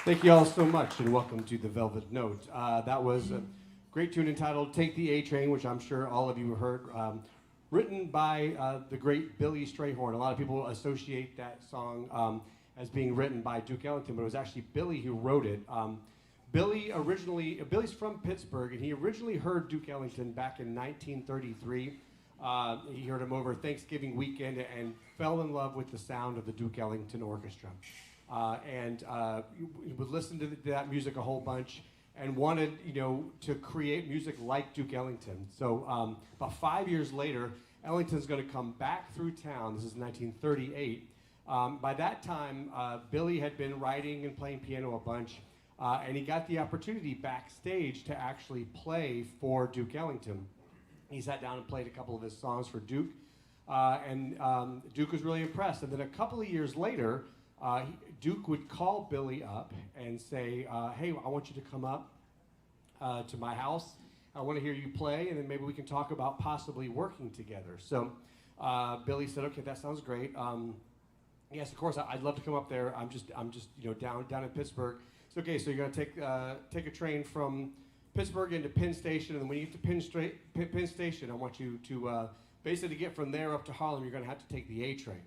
Thank you all so much, and welcome to The Velvet Note. That was a great tune entitled Take the A Train, which I'm sure all of you have heard, written by the great Billy Strayhorn. A lot of people associate that song as being written by Duke Ellington, but it was actually Billy who wrote it. Billy's from Pittsburgh, and he originally heard Duke Ellington back in 1933. He heard him over Thanksgiving weekend and fell in love with the sound of the Duke Ellington Orchestra. He would listen to that music a whole bunch and wanted, to create music like Duke Ellington. So about 5 years later, Ellington's going to come back through town. This is 1938. By that time, Billy had been writing and playing piano a bunch, and he got the opportunity backstage to actually play for Duke Ellington. He sat down and played a couple of his songs for Duke, and Duke was really impressed. And then a couple of years later, Duke would call Billy up and say, hey, I want you to come up to my house. I want to hear you play, and then maybe we can talk about possibly working together. So Billy said, okay, that sounds great. Yes, of course, I'd love to come up there. I'm just down in Pittsburgh. It's okay, so you're going to take a train from Pittsburgh into Penn Station, and then when you get to Penn Station, I want you to basically get from there up to Harlem. You're going to have to take the A train.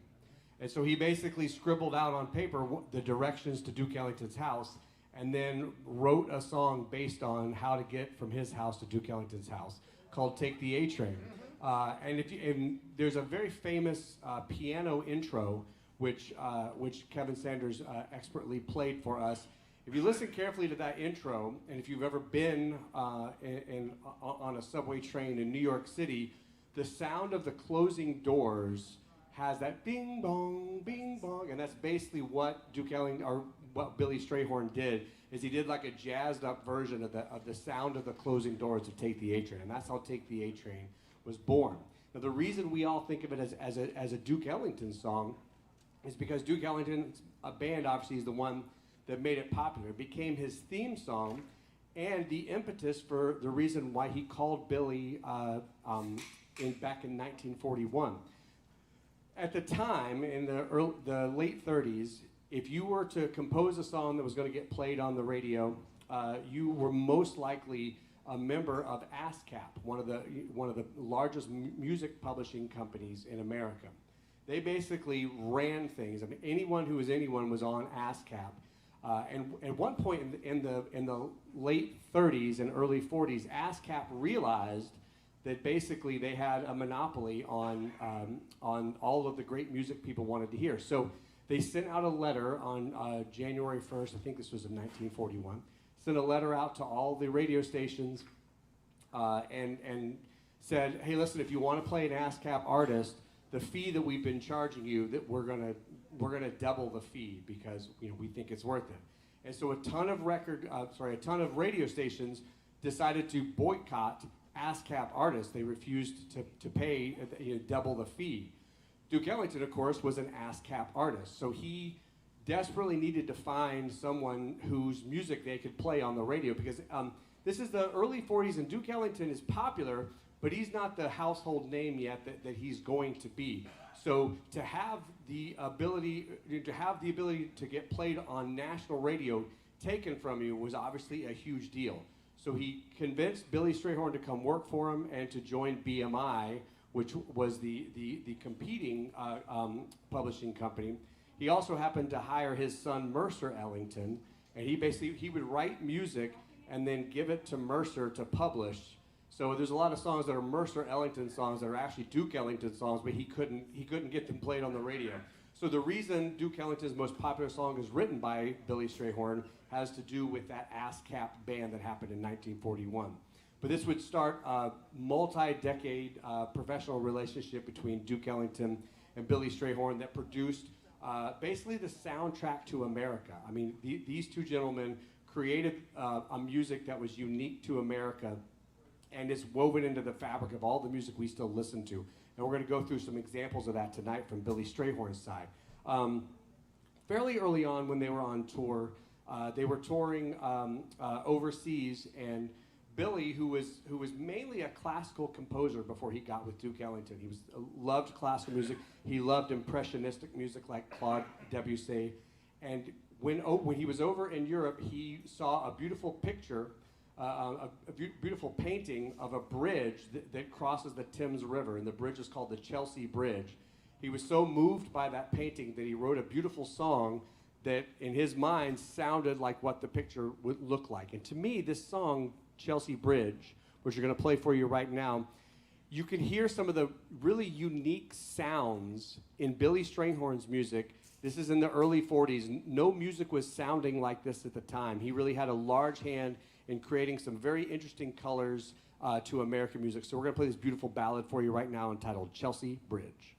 And so he basically scribbled out on paper the directions to Duke Ellington's house, and then wrote a song based on how to get from his house to Duke Ellington's house called "Take the A Train." And there's a very famous piano intro which Kevin Sanders expertly played for us. If you listen carefully to that intro, and if you've ever been on a subway train in New York City, the sound of the closing doors has that bing bong, and that's basically what Duke Ellington, or what Billy Strayhorn did, is he did like a jazzed up version of the sound of the closing doors of Take the A Train, and that's how Take the A Train was born. Now the reason we all think of it as a Duke Ellington song is because Duke Ellington, a band, obviously is the one that made it popular. It became his theme song and the impetus for the reason why he called Billy back in 1941. At the time, in the late 30s, if you were to compose a song that was going to get played on the radio, you were most likely a member of ASCAP, one of the largest music publishing companies in America. They basically ran things. I mean, anyone who was anyone was on ASCAP. And at one point in the late 30s and early 40s, ASCAP realized that basically they had a monopoly on all of the great music people wanted to hear. So they sent out a letter on January 1st, I think this was in 1941, sent a letter out to all the radio stations and said, hey, listen, if you want to play an ASCAP artist, the fee that we've been charging you, that we're gonna double the fee because we think it's worth it. And so a ton of radio stations decided to boycott ASCAP artists. They refused to pay double the fee. Duke Ellington, of course, was an ASCAP artist, so he desperately needed to find someone whose music they could play on the radio, because this is the early 40s and Duke Ellington is popular, but he's not the household name yet that he's going to be. So to have the ability to get played on national radio taken from you was obviously a huge deal. So he convinced Billy Strayhorn to come work for him and to join BMI, which was the competing publishing company. He also happened to hire his son Mercer Ellington, and he would write music and then give it to Mercer to publish. So there's a lot of songs that are Mercer Ellington songs that are actually Duke Ellington songs, but he couldn't get them played on the radio. So the reason Duke Ellington's most popular song is written by Billy Strayhorn has to do with that ASCAP band that happened in 1941. But this would start a multi-decade professional relationship between Duke Ellington and Billy Strayhorn that produced basically the soundtrack to America. I mean, these two gentlemen created a music that was unique to America, and it's woven into the fabric of all the music we still listen to. And we're going to go through some examples of that tonight from Billy Strayhorn's side. Fairly early on when they were on tour, they were touring overseas, and Billy, who was mainly a classical composer before he got with Duke Ellington, he loved classical music. He loved impressionistic music like Claude Debussy, and when he was over in Europe, he saw a beautiful picture, beautiful painting of a bridge that crosses the Thames River, and the bridge is called the Chelsea Bridge. He was so moved by that painting that he wrote a beautiful song that, in his mind, sounded like what the picture would look like. And to me, this song, Chelsea Bridge, which we're going to play for you right now, you can hear some of the really unique sounds in Billy Strayhorn's music. This is in the early 40s. No music was sounding like this at the time. He really had a large hand in creating some very interesting colors to American music. So we're going to play this beautiful ballad for you right now entitled Chelsea Bridge.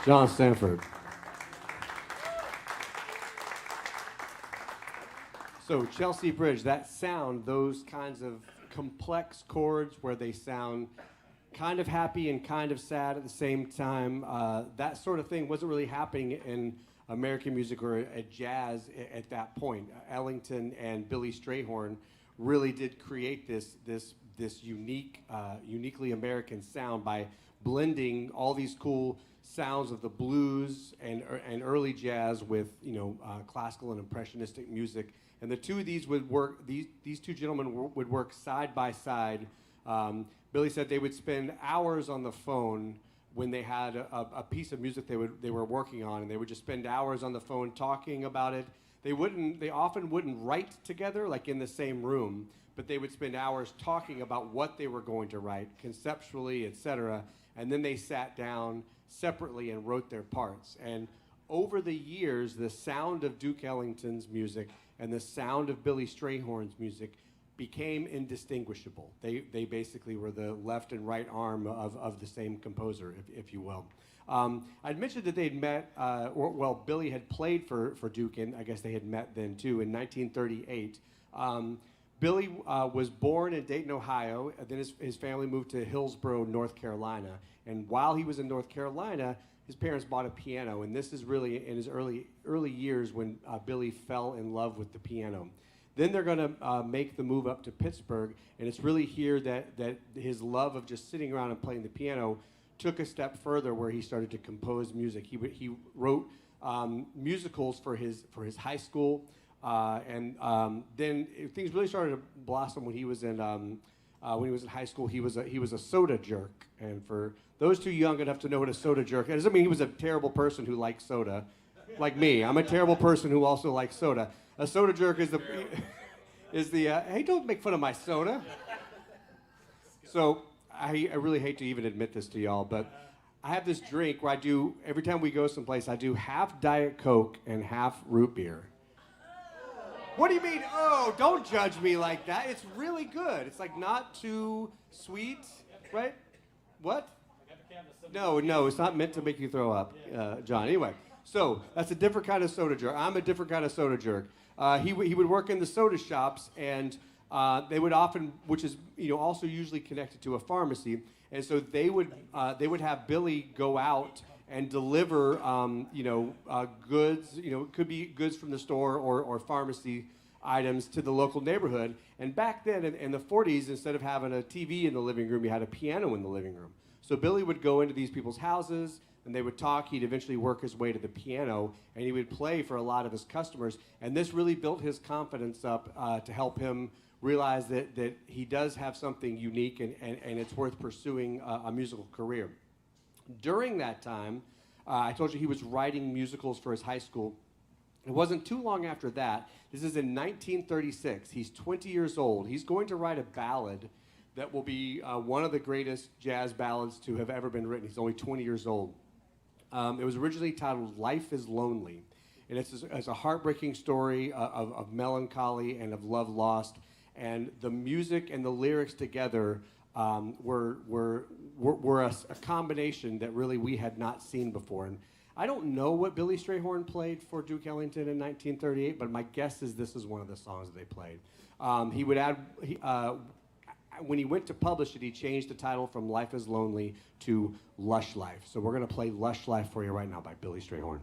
John Stanford. So Chelsea Bridge, that sound, those kinds of complex chords where they sound kind of happy and kind of sad at the same time, that sort of thing wasn't really happening in American music or at jazz at that point. Ellington and Billy Strayhorn really did create this uniquely American sound by blending all these cool sounds of the blues and early jazz with classical and impressionistic music. And the two of these would work. These two gentlemen would work side by side. Billy said they would spend hours on the phone when they had a piece of music they were working on, and they would just spend hours on the phone talking about it. They often wouldn't write together, like in the same room, but they would spend hours talking about what they were going to write, conceptually, etc. And then they sat down separately and wrote their parts. And over the years, the sound of Duke Ellington's music and the sound of Billy Strayhorn's music became indistinguishable. They basically were the left and right arm of the same composer, if you will. I'd mentioned that they'd met, Billy had played for Duke, and I guess they had met then too, in 1938. Billy was born in Dayton, Ohio, and then his family moved to Hillsborough, North Carolina. And while he was in North Carolina, his parents bought a piano, and this is really in his early years when Billy fell in love with the piano. Then they're going to make the move up to Pittsburgh, and it's really here that his love of just sitting around and playing the piano took a step further, where he started to compose music. He wrote musicals for his high school, and then things really started to blossom when he was in high school. He was a soda jerk, and for those too young enough to know what a soda jerk is, doesn't mean he was a terrible person who likes soda, like me. I'm a terrible person who also likes soda. A soda jerk is the hey, don't make fun of my soda. So I really hate to even admit this to y'all, but I have this drink where I do, every time we go someplace, I do half Diet Coke and half root beer. What do you mean? Oh, don't judge me like that. It's really good. It's like not too sweet, right? What? No, it's not meant to make you throw up, John. Anyway, so that's a different kind of soda jerk. I'm a different kind of soda jerk. He would work in the soda shops, and they would often, which is also usually connected to a pharmacy, and so they would have Billy go out and deliver goods. It could be goods from the store or pharmacy items to the local neighborhood. And back then in the 40s, instead of having a TV in the living room, you had a piano in the living room. So Billy would go into these people's houses, and they would talk. He'd eventually work his way to the piano, and he would play for a lot of his customers. And this really built his confidence up to help him realize that he does have something unique, and it's worth pursuing a musical career. During that time, I told you he was writing musicals for his high school. It wasn't too long after that. This is in 1936. He's 20 years old. He's going to write a ballad that will be one of the greatest jazz ballads to have ever been written. He's only 20 years old. It was originally titled Life is Lonely. And it's a heartbreaking story of melancholy and of love lost. And the music and the lyrics together were a combination that really we had not seen before. And I don't know what Billy Strayhorn played for Duke Ellington in 1938, but my guess is this is one of the songs that they played. He would add, when he went to publish it, he changed the title from Life is Lonely to Lush Life. So we're going to play Lush Life for you right now by Billy Strayhorn.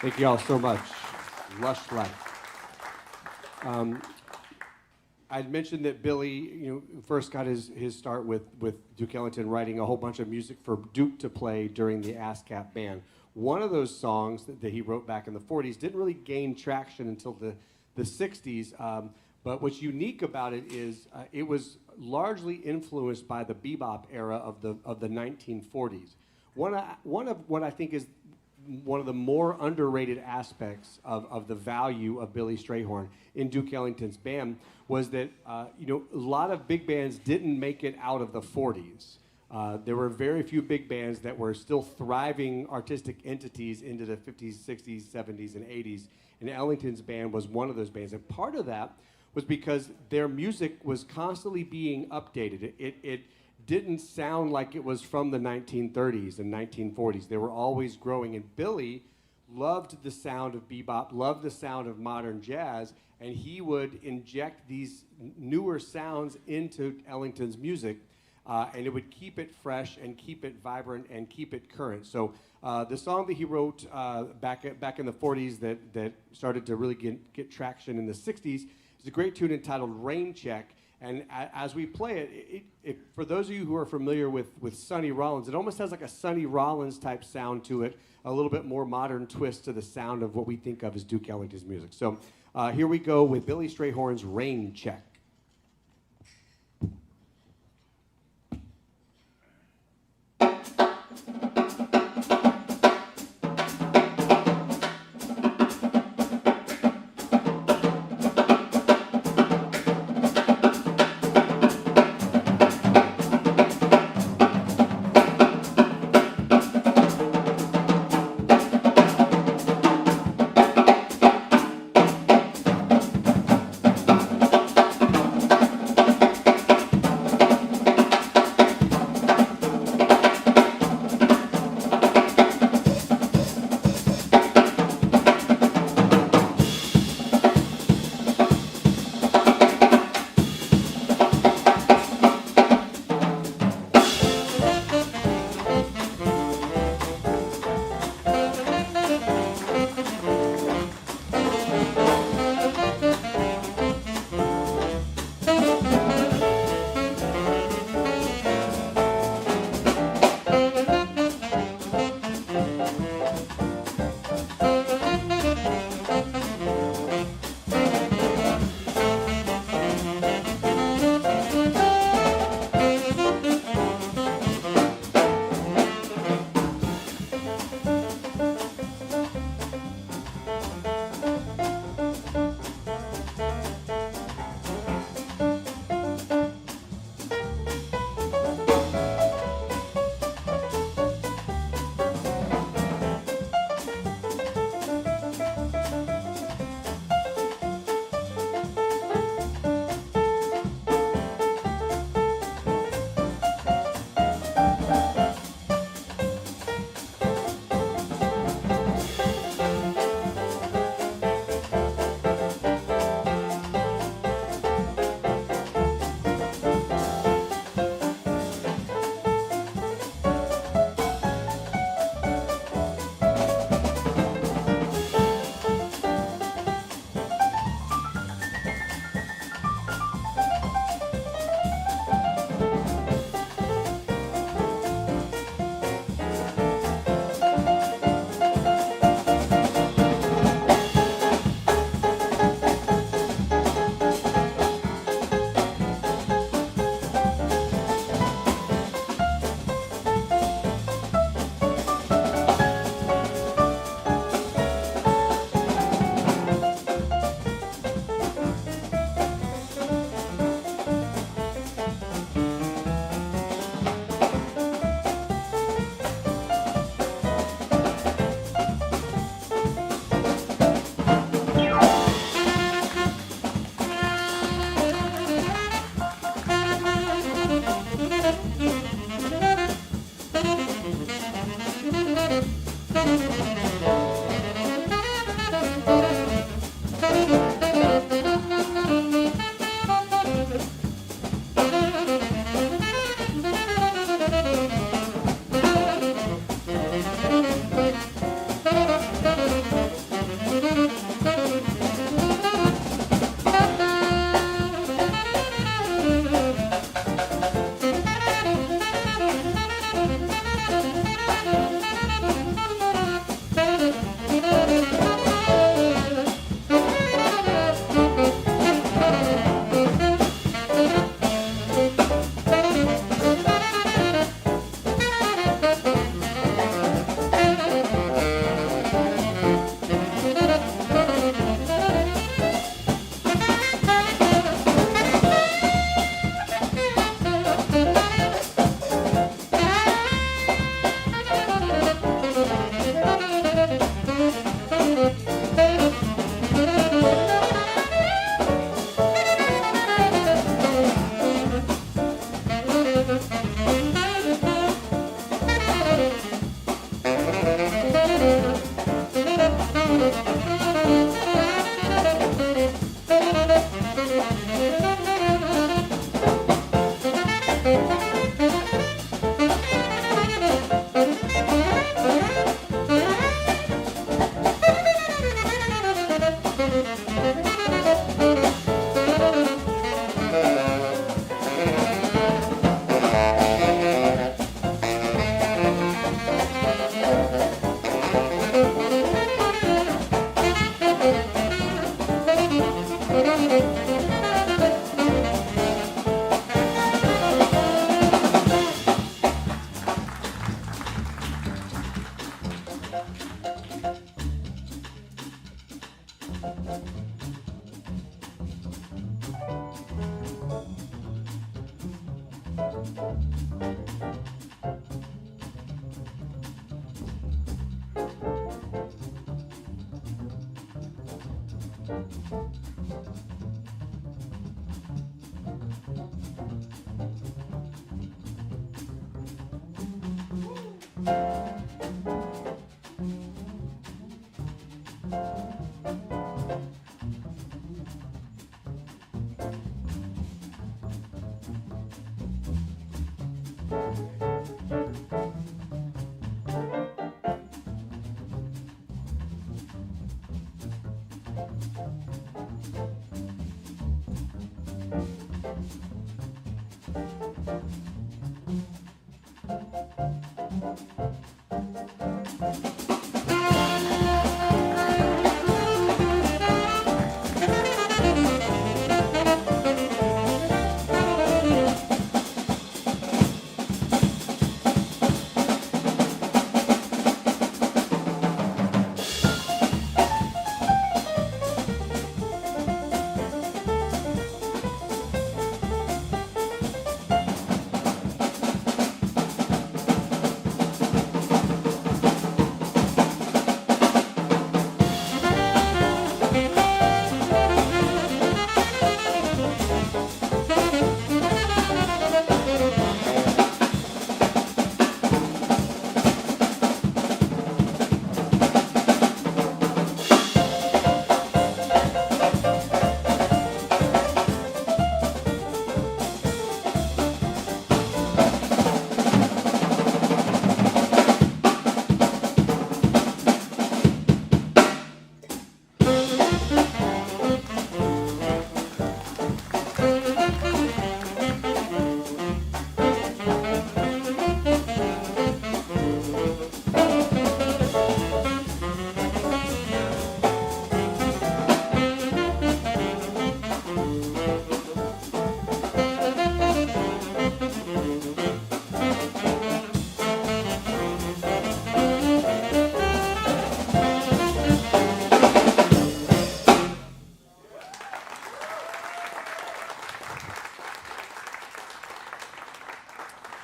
Thank you all so much. Lush life. I'd mentioned that Billy, first got his start with Duke Ellington writing a whole bunch of music for Duke to play during the ASCAP band. One of those songs that he wrote back in the 40s didn't really gain traction until the 60s. But what's unique about it is it was largely influenced by the bebop era of the 1940s. One of what I think is one of the more underrated aspects of the value of Billy Strayhorn in Duke Ellington's band was that a lot of big bands didn't make it out of the 40s. There were very few big bands that were still thriving artistic entities into the 50s, 60s, 70s, and 80s, and Ellington's band was one of those bands. And part of that was because their music was constantly being updated. It didn't sound like it was from the 1930s and 1940s. They were always growing, and Billy loved the sound of bebop, loved the sound of modern jazz, and he would inject these newer sounds into Ellington's music, and it would keep it fresh and keep it vibrant and keep it current. So the song that he wrote back in the 40s that started to really get traction in the 60s is a great tune entitled Rain Check. And as we play it, for those of you who are familiar with Sonny Rollins, it almost has like a Sonny Rollins type sound to it, a little bit more modern twist to the sound of what we think of as Duke Ellington's music. So here we go with Billy Strayhorn's Rain Check.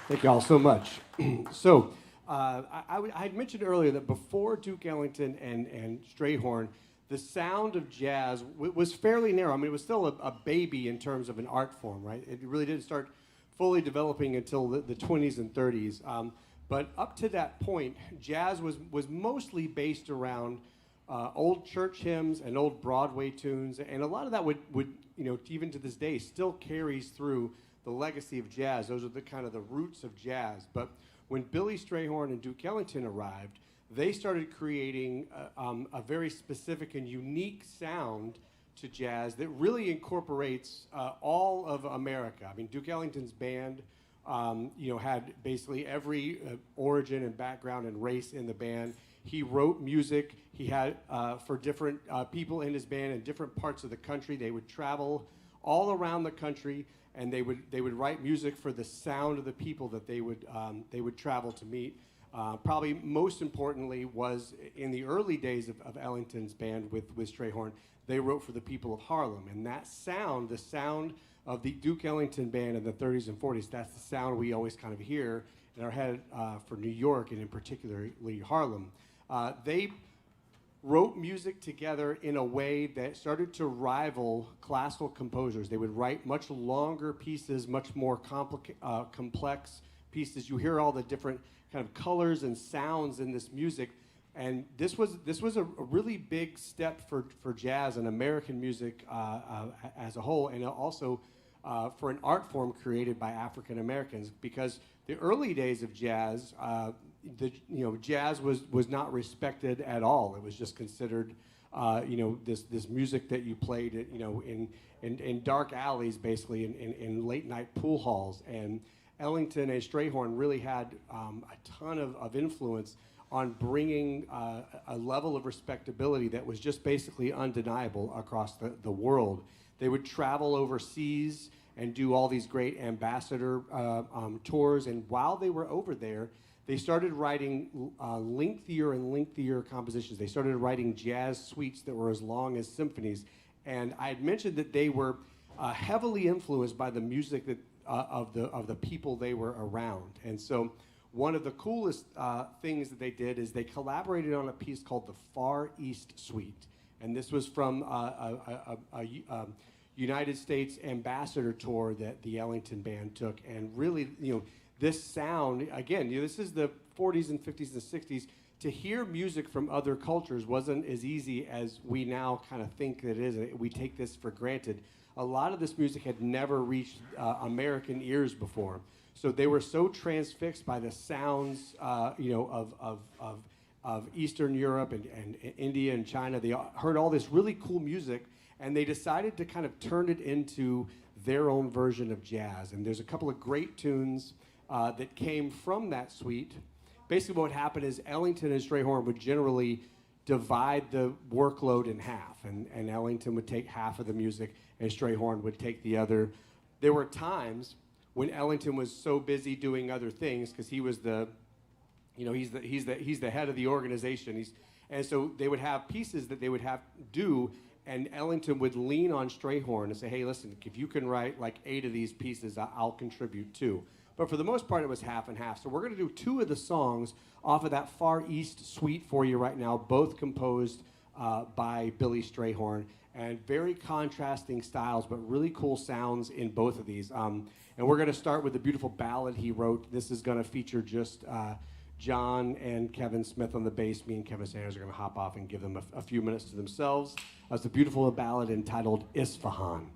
Thank you all so much. So, I had mentioned earlier that before Duke Ellington and Strayhorn, the sound of jazz was fairly narrow. I mean, it was still a baby in terms of an art form, right? It really didn't start fully developing until the 20s and 30s. But up to that point, jazz was mostly based around old church hymns and old Broadway tunes, and a lot of that would even to this day still carries through the legacy of jazz. Those are the kind of the roots of jazz. But when Billy Strayhorn and Duke Ellington arrived, they started creating a very specific and unique sound to jazz that really incorporates all of America. I mean, Duke Ellington's band, had basically every origin and background and race in the band. He wrote music. He had for different people in his band in different parts of the country. They would travel all around the country, and they would write music for the sound of the people that they would travel to meet. Probably most importantly was in the early days of Ellington's band with Strayhorn, they wrote for the people of Harlem, and that sound, the sound of the Duke Ellington band in the 30s and 40s, that's the sound we always kind of hear in our head for New York and in particularly Harlem. They wrote music together in a way that started to rival classical composers. They would write much longer pieces, much more complex pieces. You hear all the different kind of colors and sounds in this music, and this was a really big step for jazz and American music as a whole, and also for an art form created by African Americans, because the early days of jazz, jazz was not respected at all. It was just considered, this music that you played, in dark alleys, basically, in late night pool halls. And Ellington and Strayhorn really had a ton of influence on bringing a level of respectability that was just basically undeniable across the world. They would travel overseas and do all these great ambassador tours, and while they were over there, they started writing lengthier and lengthier compositions. They started writing jazz suites that were as long as symphonies. And I had mentioned that they were heavily influenced by the music that of the people they were around. And so one of the coolest things that they did is they collaborated on a piece called the Far East Suite. And this was from a United States ambassador tour that the Ellington band took. And really, this sound, again, this is the 40s and 50s and 60s. To hear music from other cultures wasn't as easy as we now kind of think that it is. We take this for granted. A lot of this music had never reached American ears before. So they were so transfixed by the sounds, of Eastern Europe and India and China. They heard all this really cool music, and they decided to kind of turn it into their own version of jazz. And there's a couple of great tunes that came from that suite. Basically what would happen is Ellington and Strayhorn would generally divide the workload in half, and Ellington would take half of the music and Strayhorn would take the other. There were times when Ellington was so busy doing other things because he was he's the head of the organization. And so they would have pieces that they would have do, and Ellington would lean on Strayhorn and say, hey, listen, if you can write like 8 of these pieces, I'll contribute 2. But for the most part, it was half and half. So we're going to do 2 of the songs off of that Far East suite for you right now, both composed by Billy Strayhorn, and very contrasting styles, but really cool sounds in both of these. And we're going to start with the beautiful ballad he wrote. This is going to feature just John and Kevin Smith on the bass. Me and Kevin Sanders are going to hop off and give them a few minutes to themselves. It's a beautiful ballad entitled Isfahan.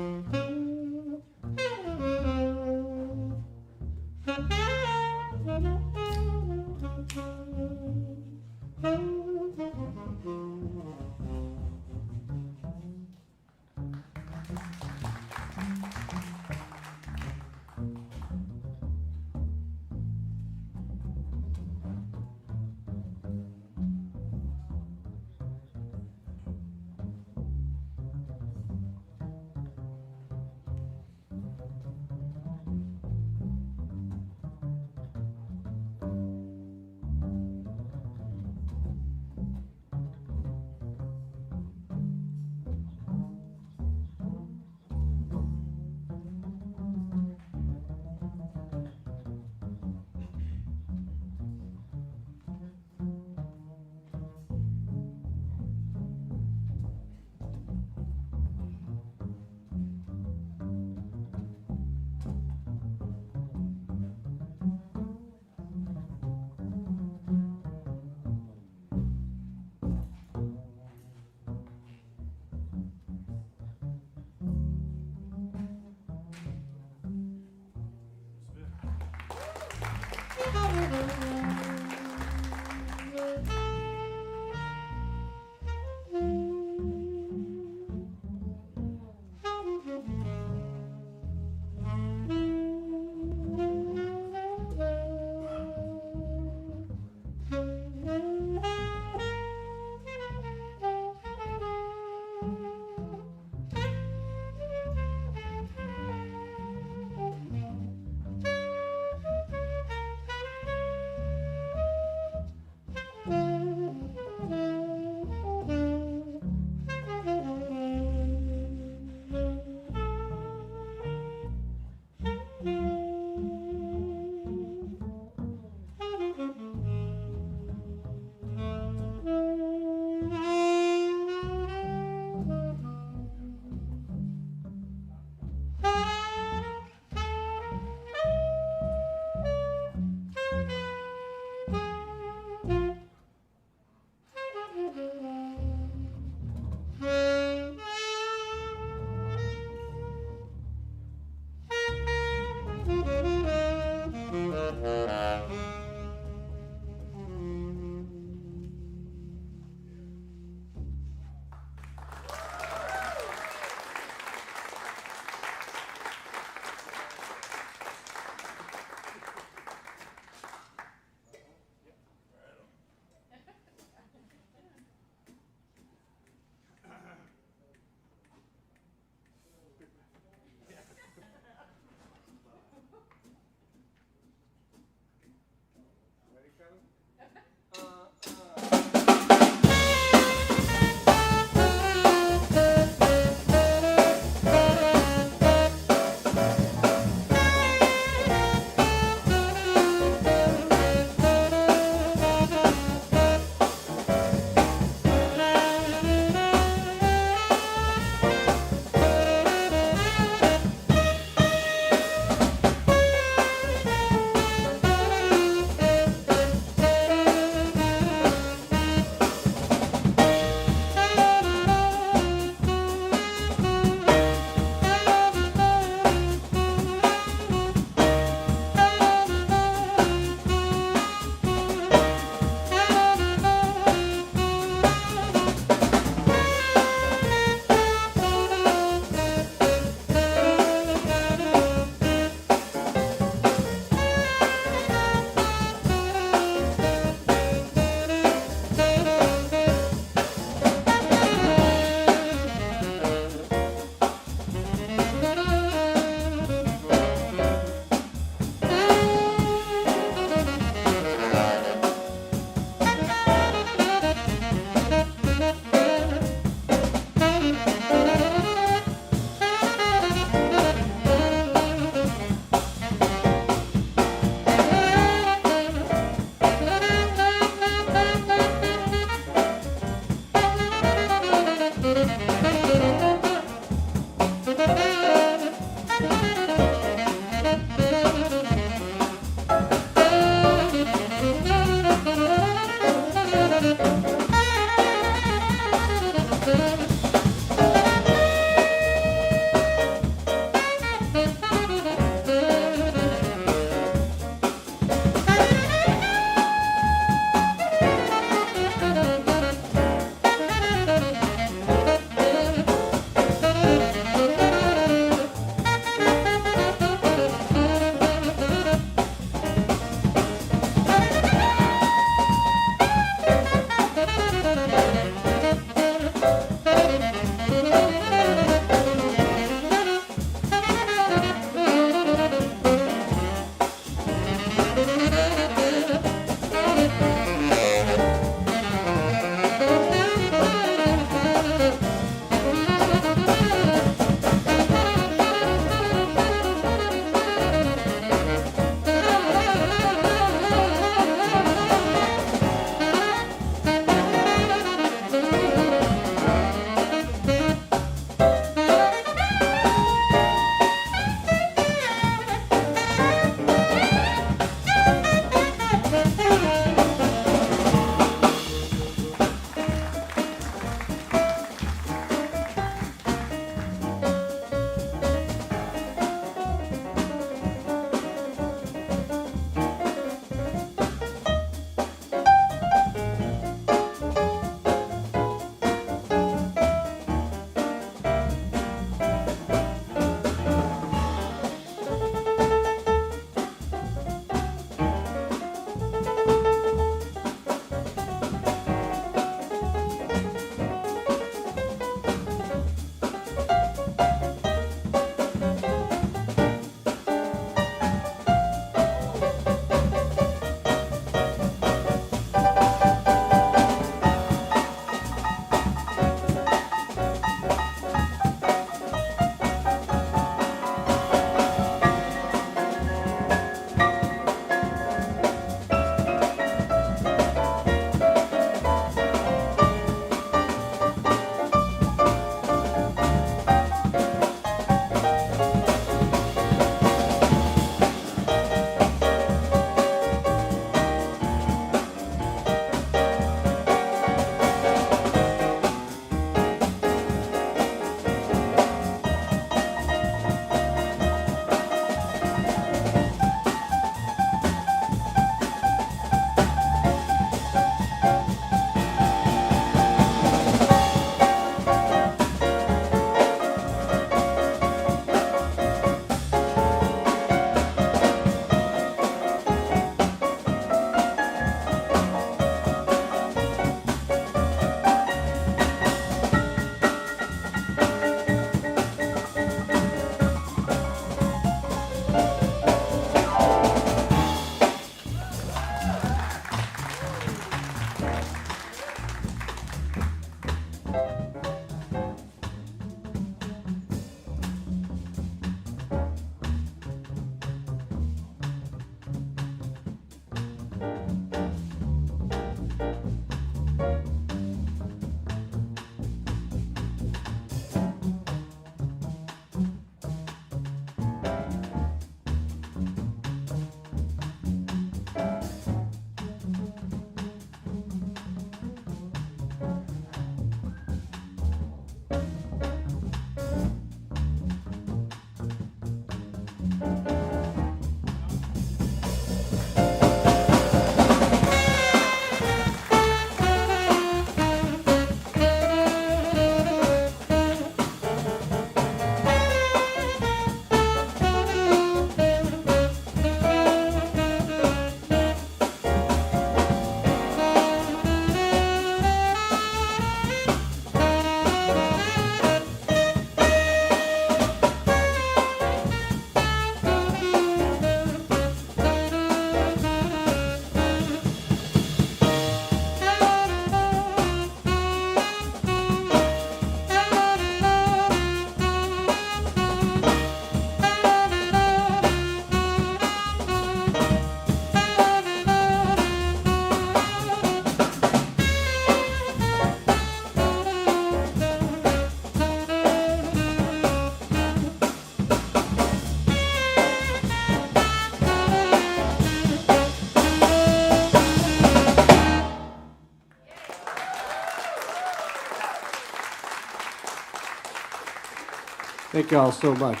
Thank you all so much.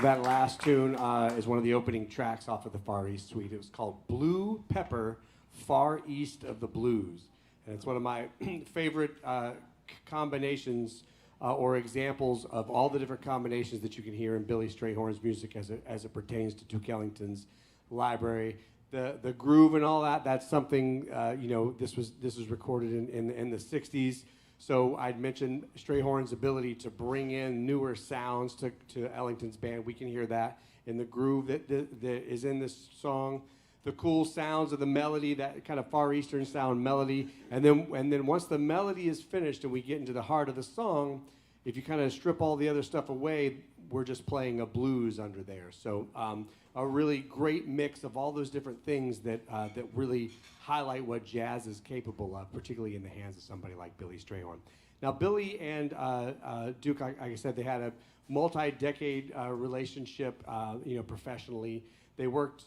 That last tune is one of the opening tracks off of the Far East Suite. It was called Blue Pepper, Far East of the Blues. And it's one of my favorite combinations or examples of all the different combinations that you can hear in Billy Strayhorn's music as it pertains to Duke Ellington's library. The groove and all that, that's something, this was recorded in the 60s. So I'd mentioned Strayhorn's ability to bring in newer sounds to Ellington's band. We can hear that in the groove that is in this song. The cool sounds of the melody, that kind of Far Eastern sound melody. And then once the melody is finished and we get into the heart of the song, if you kind of strip all the other stuff away, we're just playing a blues under there. So a really great mix of all those different things that really highlight what jazz is capable of, particularly in the hands of somebody like Billy Strayhorn. Now, Billy and Duke, like I said, they had a multi-decade relationship, professionally. They worked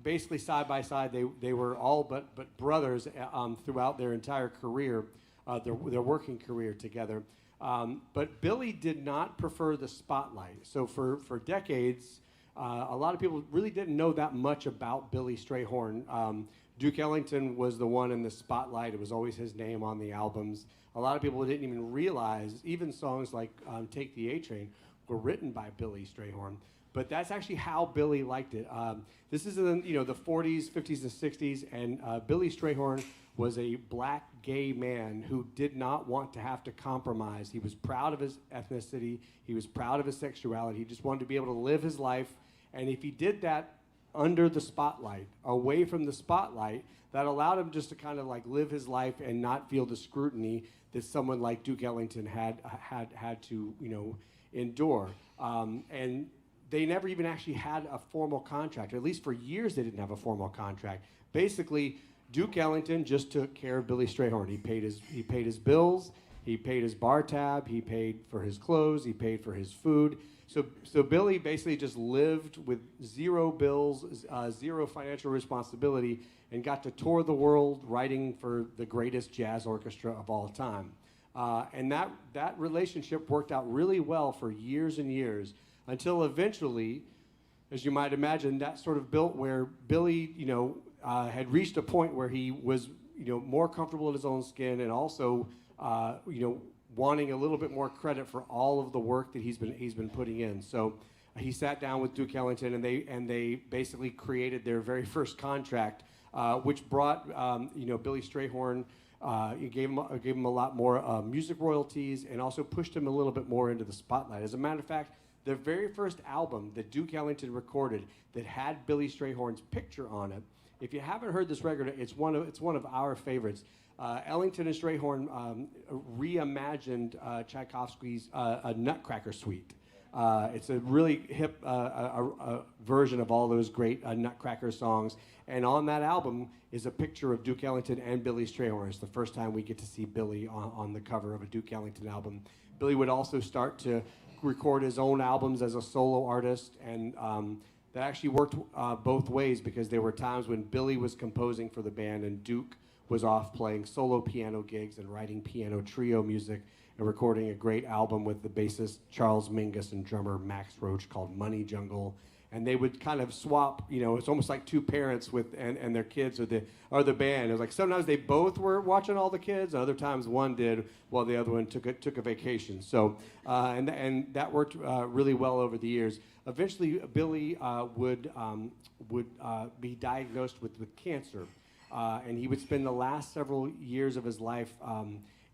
basically side by side. They were all but brothers throughout their entire career, their working career together. But Billy did not prefer the spotlight. So for decades, a lot of people really didn't know that much about Billy Strayhorn. Duke Ellington was the one in the spotlight. It was always his name on the albums. A lot of people didn't even realize, even songs like Take the A Train were written by Billy Strayhorn. But that's actually how Billy liked it. This is in the 40s, 50s, and 60s, and Billy Strayhorn was a black gay man who did not want to have to compromise. He was proud of his ethnicity. He was proud of his sexuality. He just wanted to be able to live his life. And if he did that under the spotlight, away from the spotlight, that allowed him just to kind of like live his life and not feel the scrutiny that someone like Duke Ellington had to endure. And they never even actually had a formal contract. At least for years, they didn't have a formal contract. Basically, Duke Ellington just took care of Billy Strayhorn. He paid his bills, he paid his bar tab, he paid for his clothes, he paid for his food. So Billy basically just lived with zero bills, zero financial responsibility, and got to tour the world writing for the greatest jazz orchestra of all time. And that relationship worked out really well for years and years, until eventually, as you might imagine, that sort of built where Billy, had reached a point where he was, more comfortable in his own skin, and also, wanting a little bit more credit for all of the work that he's been putting in. So he sat down with Duke Ellington, and they basically created their very first contract, which brought Billy Strayhorn. Gave him a lot more music royalties, and also pushed him a little bit more into the spotlight. As a matter of fact, the very first album that Duke Ellington recorded that had Billy Strayhorn's picture on it. If you haven't heard this record, it's one of our favorites. Ellington and Strayhorn reimagined Tchaikovsky's A Nutcracker Suite. It's a really hip version of all those great Nutcracker songs. And on that album is a picture of Duke Ellington and Billy Strayhorn. It's the first time we get to see Billy on the cover of a Duke Ellington album. Billy would also start to record his own albums as a solo artist, and that actually worked both ways, because there were times when Billy was composing for the band and Duke was off playing solo piano gigs and writing piano trio music and recording a great album with the bassist Charles Mingus and drummer Max Roach called Money Jungle. And they would kind of swap, it's almost like two parents and their kids or the band. It was like sometimes they both were watching all the kids, other times one did while the other one took a vacation. So and that worked really well over the years. Eventually, Billy would be diagnosed with cancer, and he would spend the last several years of his life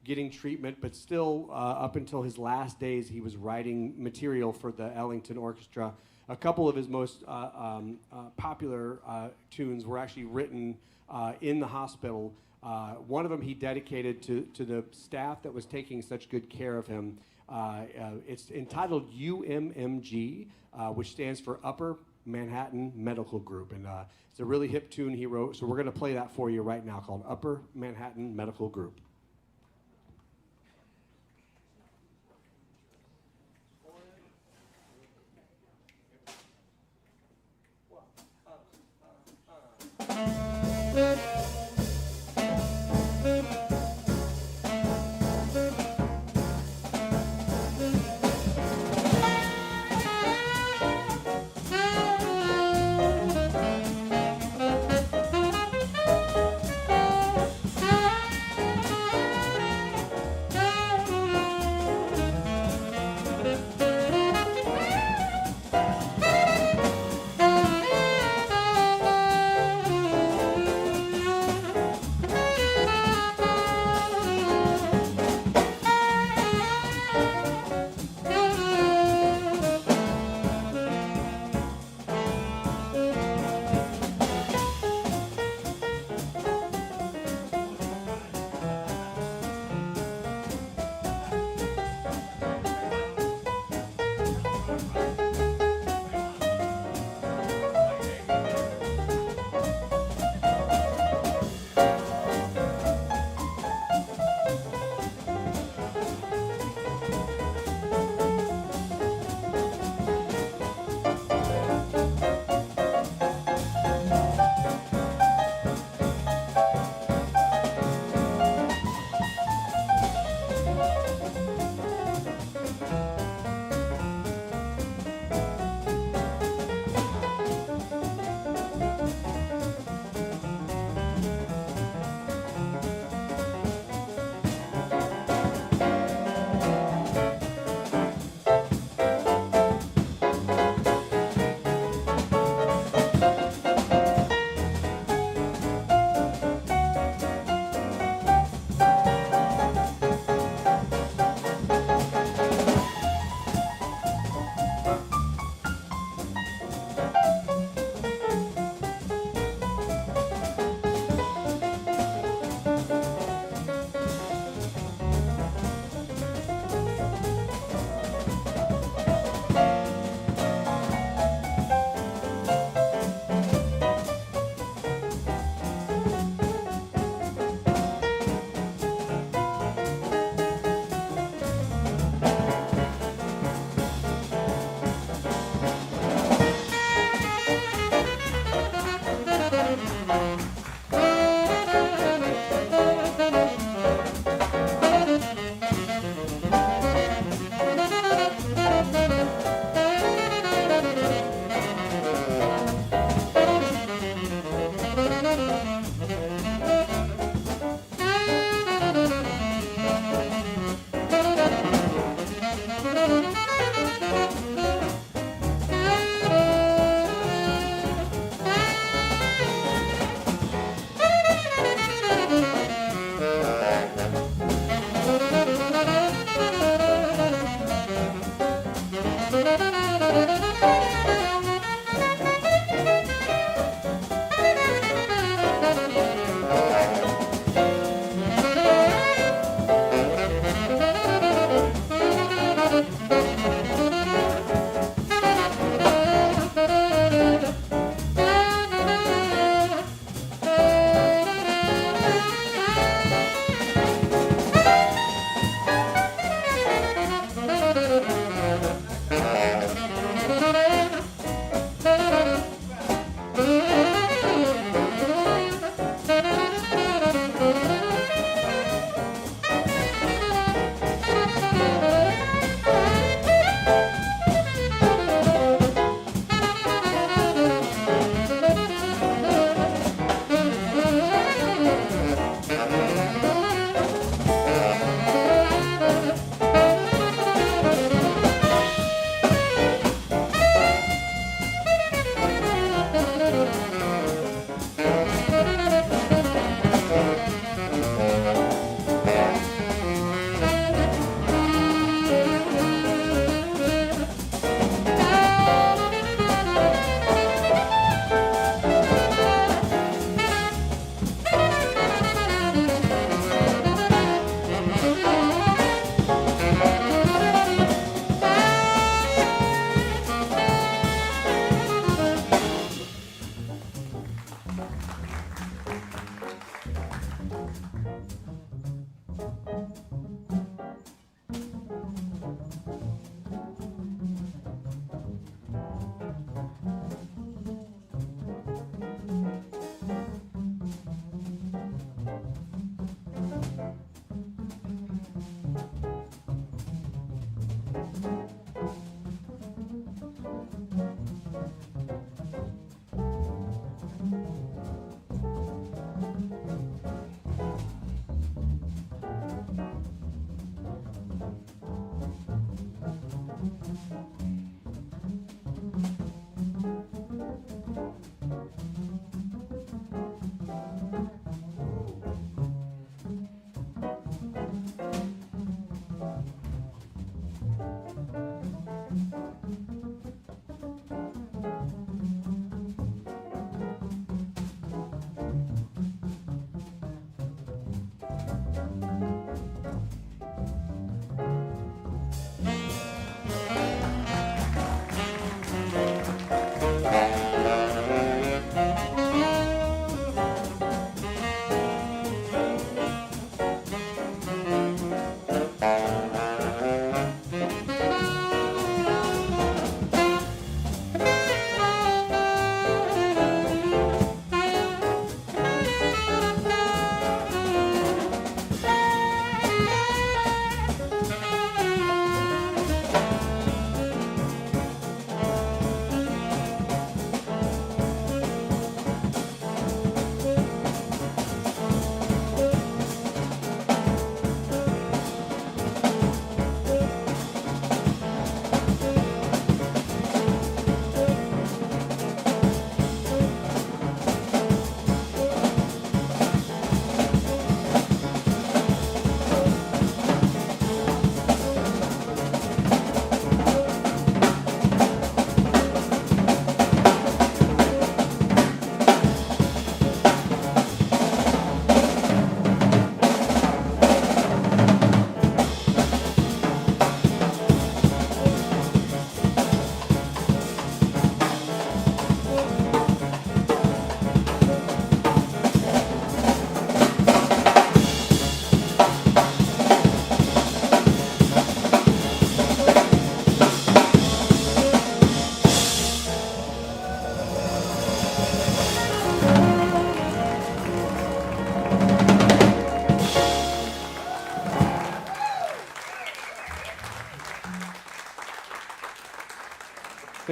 getting treatment, but still up until his last days, he was writing material for the Ellington Orchestra. A couple of his most popular tunes were actually written in the hospital. One of them he dedicated to the staff that was taking such good care of him. It's entitled UMMG, which stands for Upper Manhattan Medical Group. And it's a really hip tune he wrote, so we're going to play that for you right now, called Upper Manhattan Medical Group.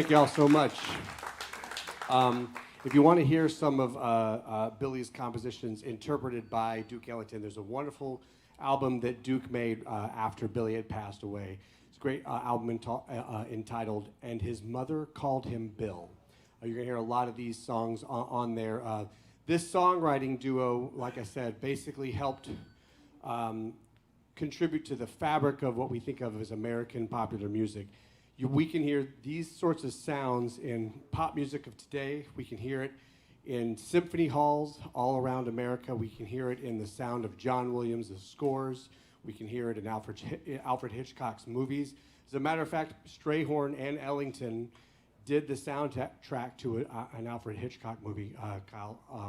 Thank you all so much. If you want to hear some of Billy's compositions interpreted by Duke Ellington, there's a wonderful album that Duke made after Billy had passed away. It's a great album entitled "And His Mother Called Him Bill." You're going to hear a lot of these songs on there. This songwriting duo, like I said, basically helped contribute to the fabric of what we think of as American popular music. We can hear these sorts of sounds in pop music of today. We can hear it in symphony halls all around America. We can hear it in the sound of John Williams' scores. We can hear it in Alfred Hitchcock's movies. As a matter of fact, Strayhorn and Ellington did the soundtrack to an Alfred Hitchcock movie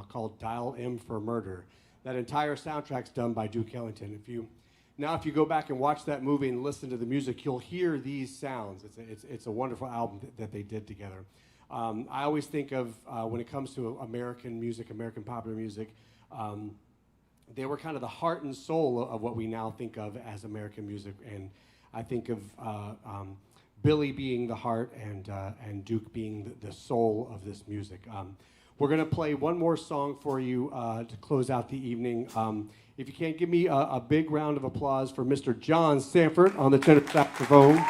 called Dial M for Murder. That entire soundtrack's done by Duke Ellington. If you go back and watch that movie and listen to the music, you'll hear these sounds. It's a wonderful album that they did together. I always think of, when it comes to American music, American popular music, they were kind of the heart and soul of what we now think of as American music. And I think of Billy being the heart and Duke being the soul of this music. We're going to play one more song for you to close out the evening. If you can't give me a big round of applause for Mr. John Sanford on the tenor saxophone.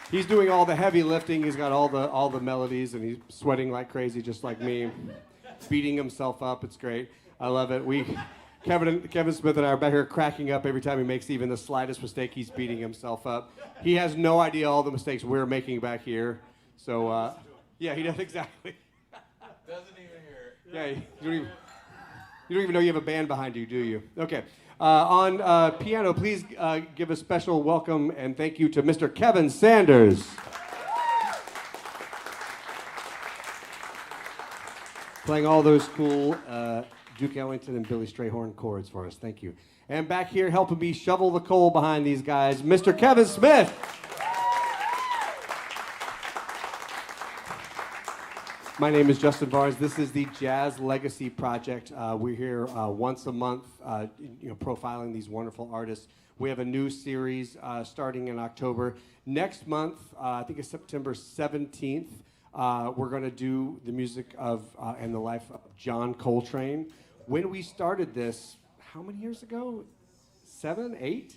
He's doing all the heavy lifting. He's got all the melodies, and he's sweating like crazy, just like me, beating himself up. It's great. I love it. Kevin Smith and I are back here cracking up every time he makes even the slightest mistake. He's beating himself up. He has no idea all the mistakes we're making back here. So, yeah, he does exactly. Doesn't even hear it. Yeah, you don't even know you have a band behind you, do you? Okay. On piano, please give a special welcome and thank you to Mr. Kevin Sanders. Playing all those cool Duke Ellington and Billy Strayhorn chords for us. Thank you. And back here helping me shovel the coal behind these guys, Mr. Kevin Smith. My name is Justin Barnes. This is the Jazz Legacy Project. We're here once a month, profiling these wonderful artists. We have a new series starting in October. Next month, I think it's September 17th, we're going to do the music of and the life of John Coltrane. When we started this, how many years ago? 7, 8?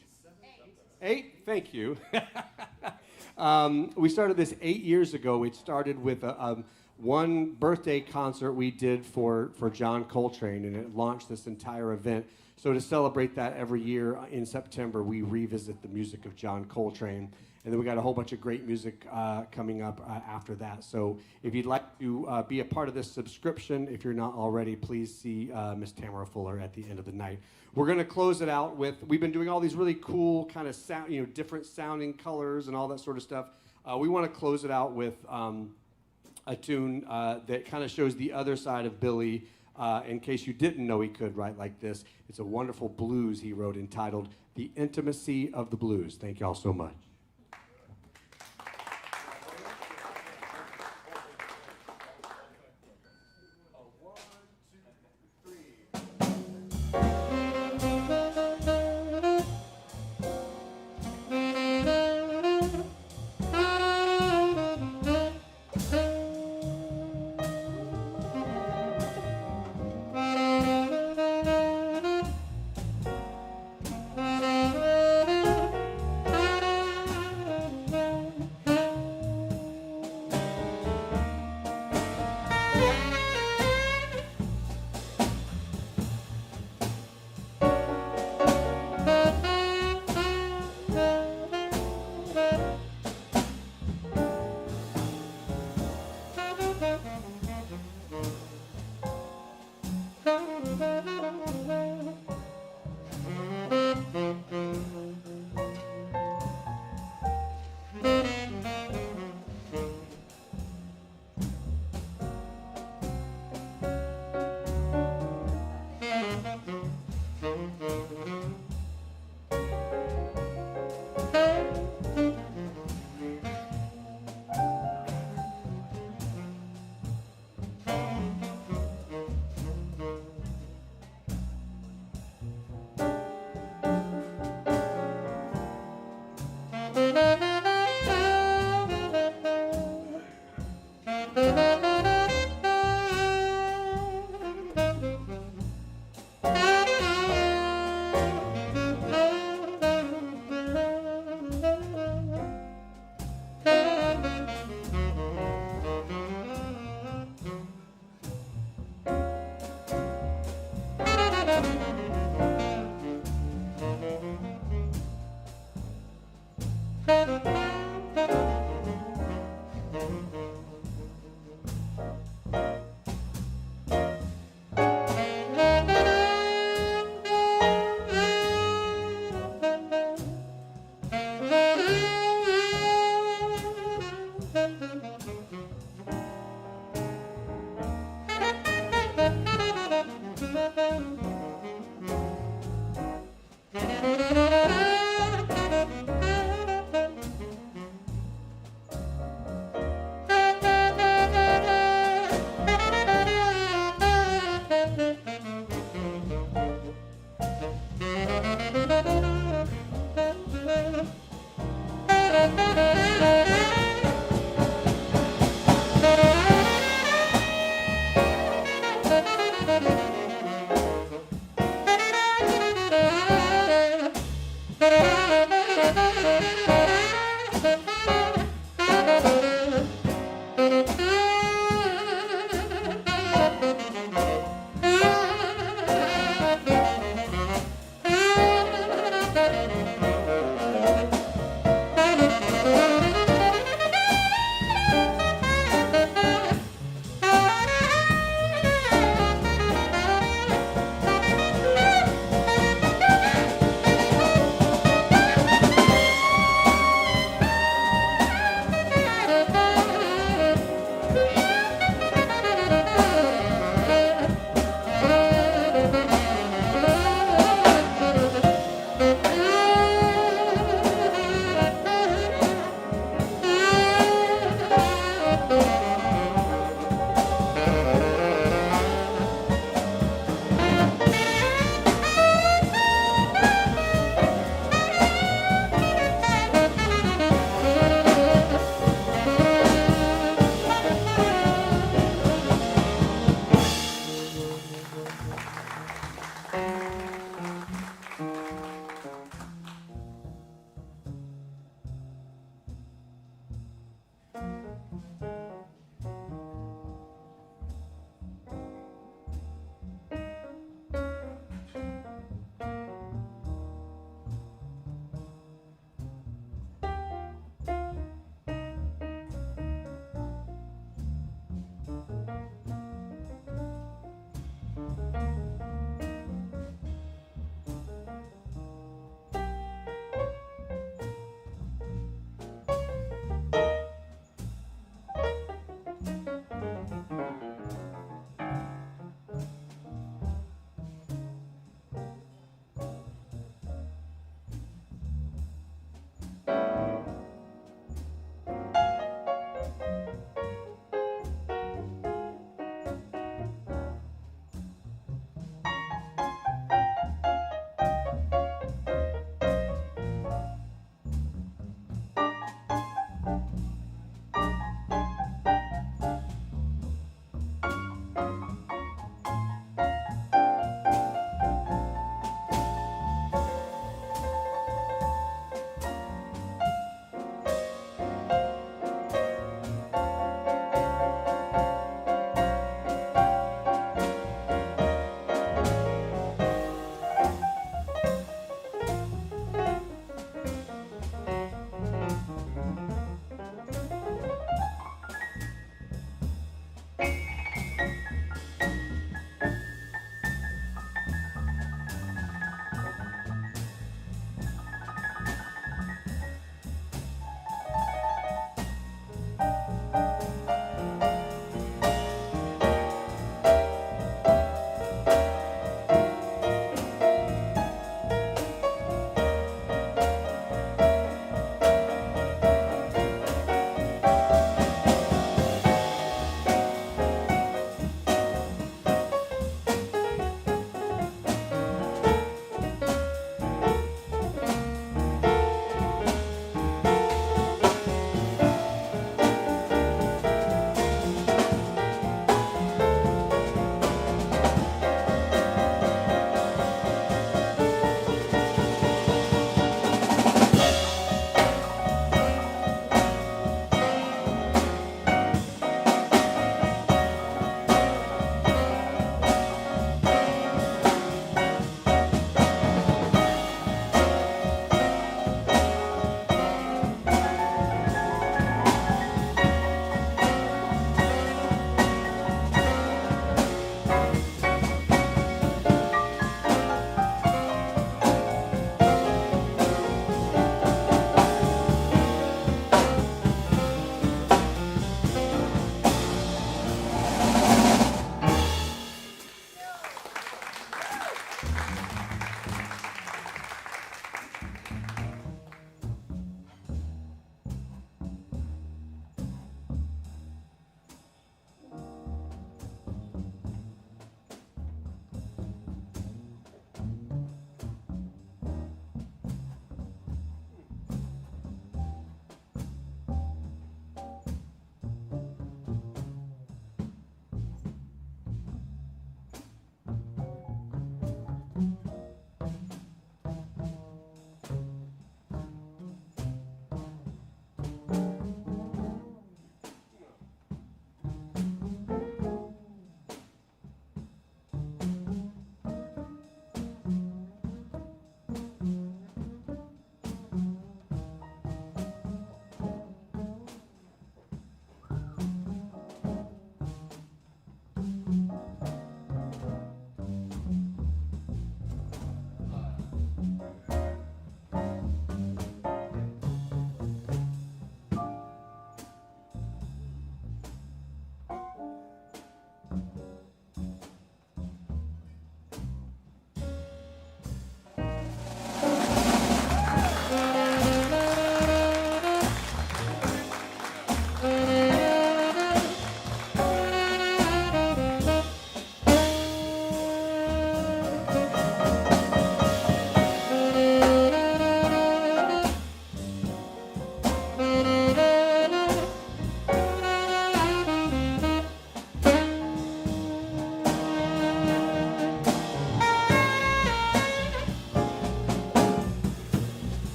8? Thank you. We started this 8 years ago. It started with one birthday concert we did for John Coltrane, and it launched this entire event. So to celebrate that every year in September, we revisit the music of John Coltrane. And then we got a whole bunch of great music coming up after that. So if you'd like to be a part of this subscription, if you're not already, please see Miss Tamara Fuller at the end of the night. We're going to close it out with, we've been doing all these really cool kind of sound, different sounding colors and all that sort of stuff. We want to close it out with a tune that kind of shows the other side of Billy, in case you didn't know he could write like this. It's a wonderful blues he wrote entitled The Intimacy of the Blues. Thank you all so much.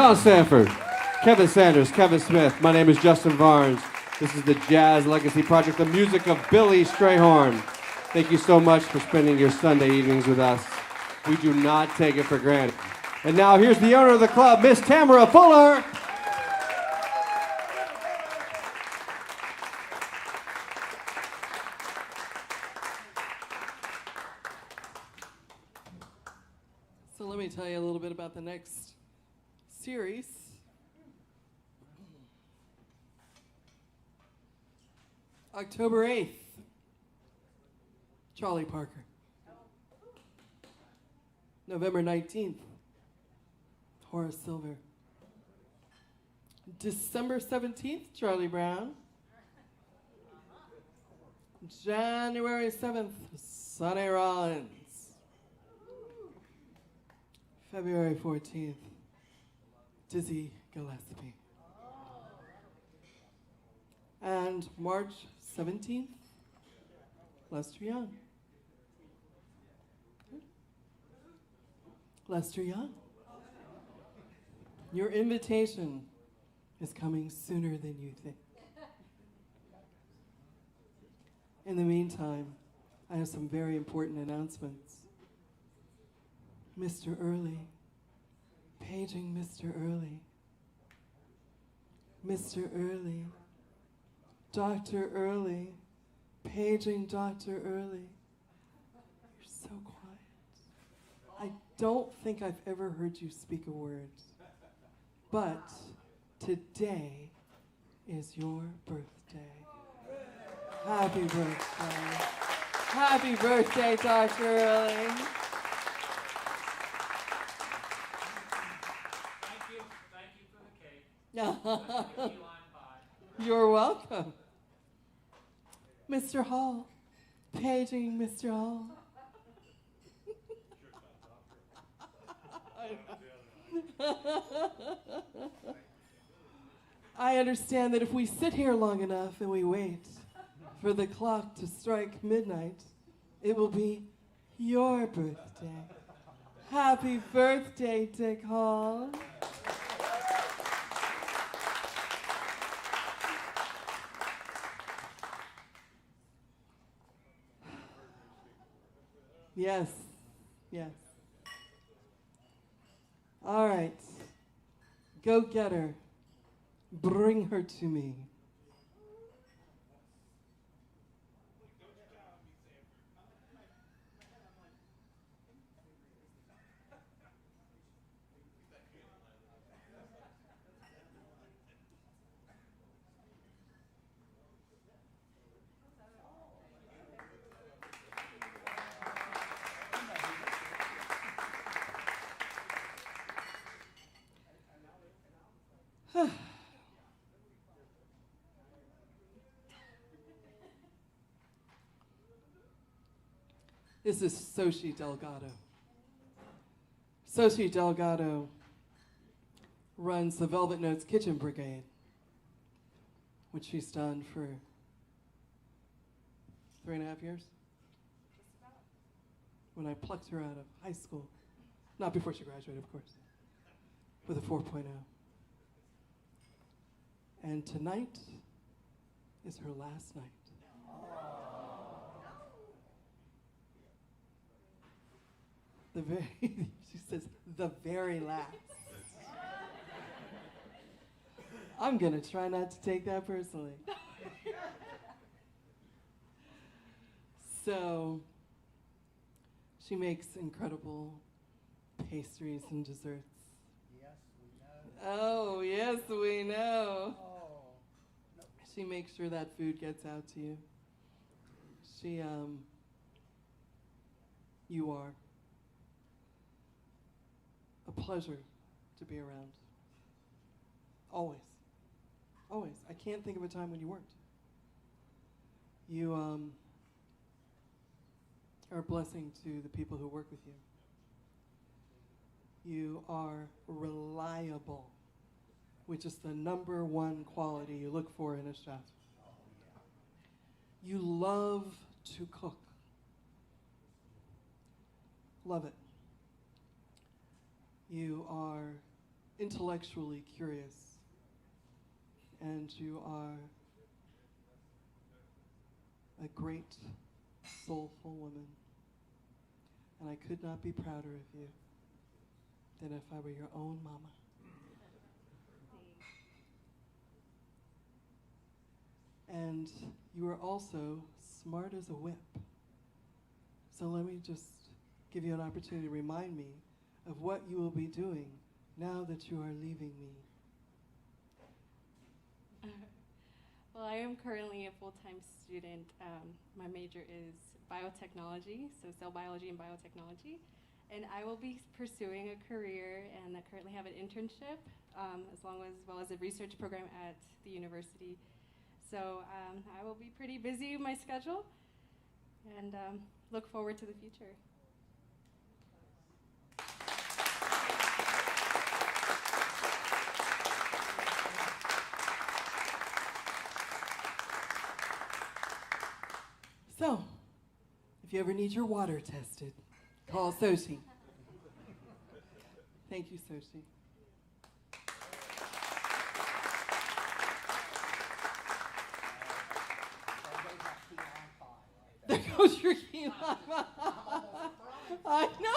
John Sanford, Kevin Sanders, Kevin Smith. My name is Justin Barnes. This is the Jazz Legacy Project, the music of Billy Strayhorn. Thank you so much for spending your Sunday evenings with us. We do not take it for granted. And now here's the owner of the club, Miss Tamara Fuller. So let me tell you a little bit about the next series. October 8th, Charlie Parker. November 19th, Horace Silver. December 17th, Charlie Brown. January 7th, Sonny Rollins. February 14th, Dizzy Gillespie. And March 17th, Lester Young. Lester Young. Your invitation is coming sooner than you think. In the meantime, I have some very important announcements. Mr. Early, paging Mr. Early. Mr. Early, Dr. Early, paging Dr. Early. You're so quiet. I don't think I've ever heard you speak a word. But today is your birthday. Happy birthday. Happy birthday, Dr. Early. Thank you for the cake. You're welcome. Mr. Hall, paging Mr. Hall. I understand that if we sit here long enough and we wait for the clock to strike midnight, it will be your birthday. Happy birthday, Dick Hall. Yes, yes. All right. Go get her. Bring her to me. This is Sochi Delgado. Sochi Delgado runs the Velvet Notes Kitchen Brigade, which she's done for 3.5 years. When I plucked her out of high school. Not before she graduated, of course, with a 4.0. And tonight is her last night. She says, the very last. I'm going to try not to take that personally. So, she makes incredible pastries and desserts. Yes, we know. Oh, yes, we know. Oh. She makes sure that food gets out to you. You are a pleasure to be around. Always. Always. I can't think of a time when you weren't. You are a blessing to the people who work with you. You are reliable, which is the #1 quality you look for in a chef. You love to cook. Love it. You are intellectually curious, and you are a great, soulful woman. And I could not be prouder of you than if I were your own mama. And you are also smart as a whip. So let me just give you an opportunity to remind me of what you will be doing now that you are leaving me. Well, I am currently a full-time student. My major is biotechnology, so cell biology and biotechnology. And I will be pursuing a career and I currently have an internship as well as a research program at the university. So I will be pretty busy with my schedule and look forward to the future. So, if you ever need your water tested, call Sochi. Thank you, Sochi. There goes your key lime. I know.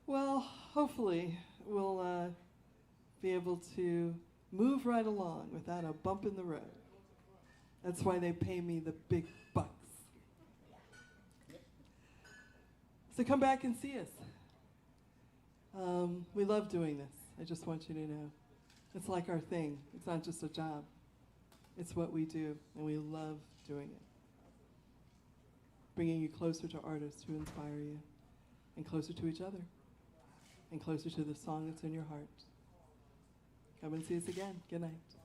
Well, hopefully we'll be able to move right along without a bump in the road. That's why they pay me the big bucks. So come back and see us. We love doing this. I just want you to know. It's like our thing. It's not just a job. It's what we do, and we love doing it. Bringing you closer to artists who inspire you, and closer to each other, and closer to the song that's in your heart. Come and see us again. Good night.